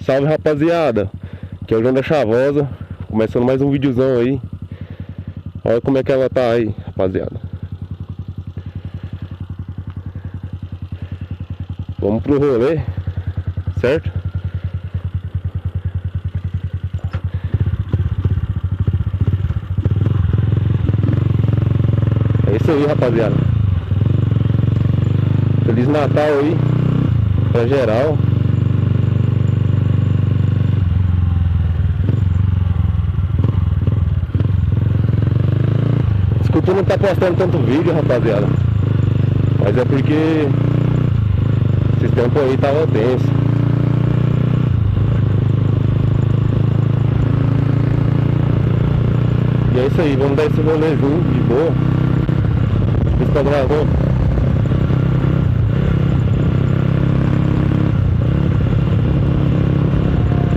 Salve, rapaziada, aqui é o João da Chavosa, começando mais um videozão aí. Olha como é que ela tá aí, rapaziada. Vamos pro rolê, certo? É isso aí, rapaziada. Feliz Natal aí pra geral. Desculpa não tá postando tanto vídeo, rapaziada, mas é porque esses tempos aí tava tenso. E é isso aí, vamos dar esse rolezinho de boa. Você tá gravando?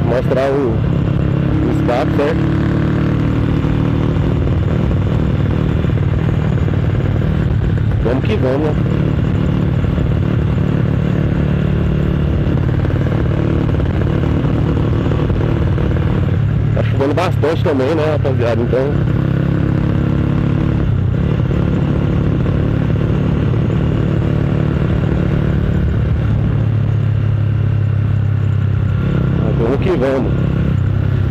Mostrar o escape, certo? Vamos que vamos, né? Tá chovendo bastante também, né, rapaziada? Então vamos que vamos.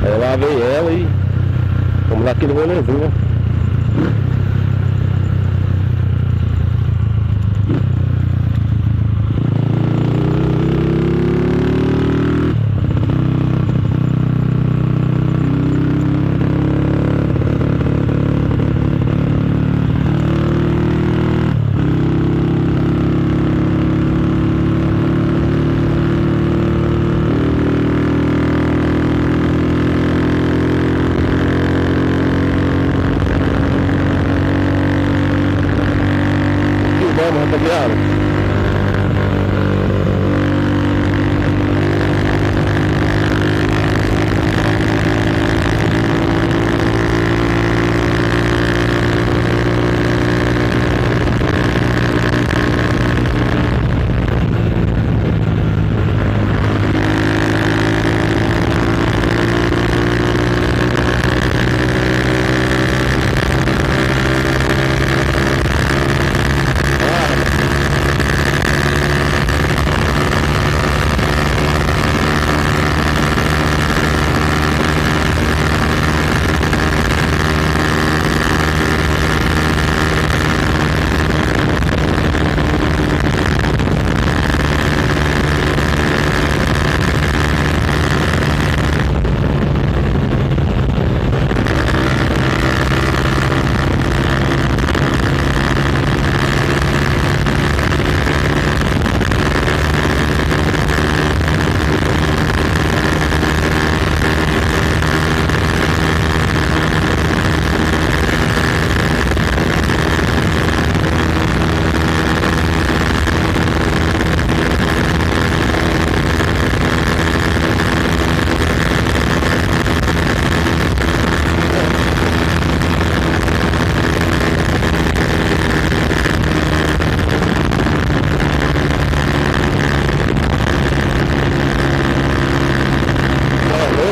Aí eu lavei ela e vamos dar aquele rolezinho, né? Vamos, rapaziada.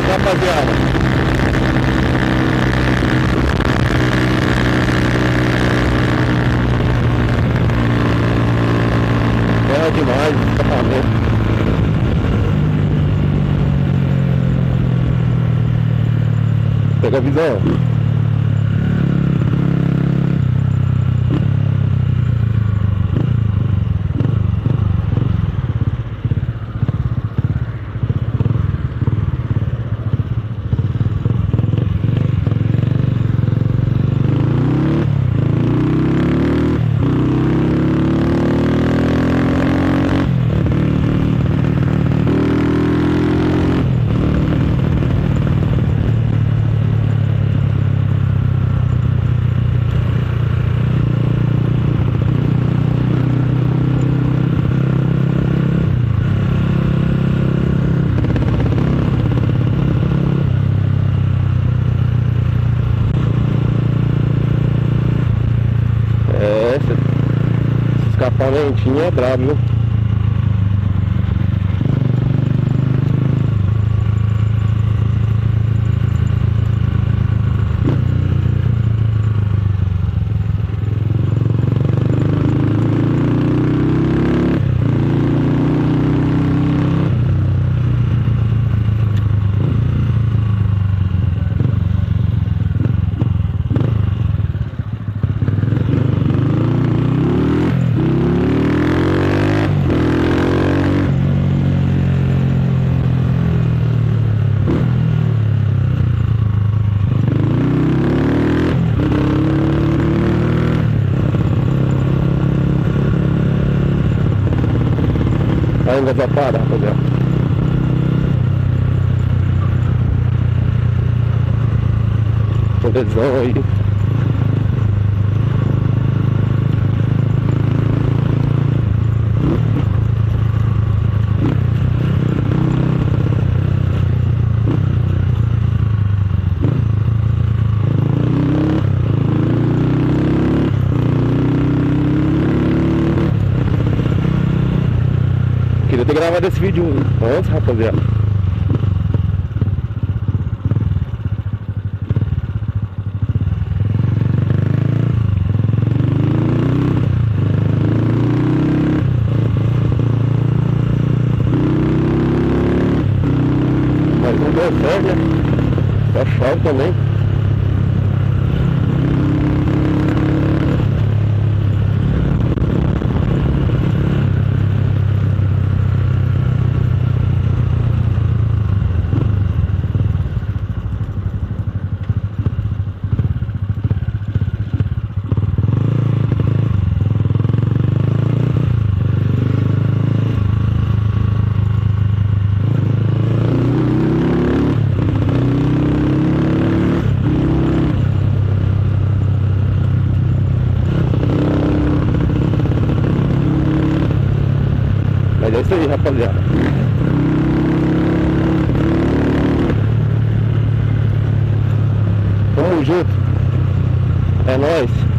Rapaziada, é demais esse escapamento. Pega a visão. Esse escapamentinho é brabo, viu? agazapada, rapaziada. Televisão aí. Queria ter gravado esse vídeo antes, rapaziada. Mas não deu certo, né? Tá chove também. Mas é isso aí, rapaziada. Tamo junto. É nóis.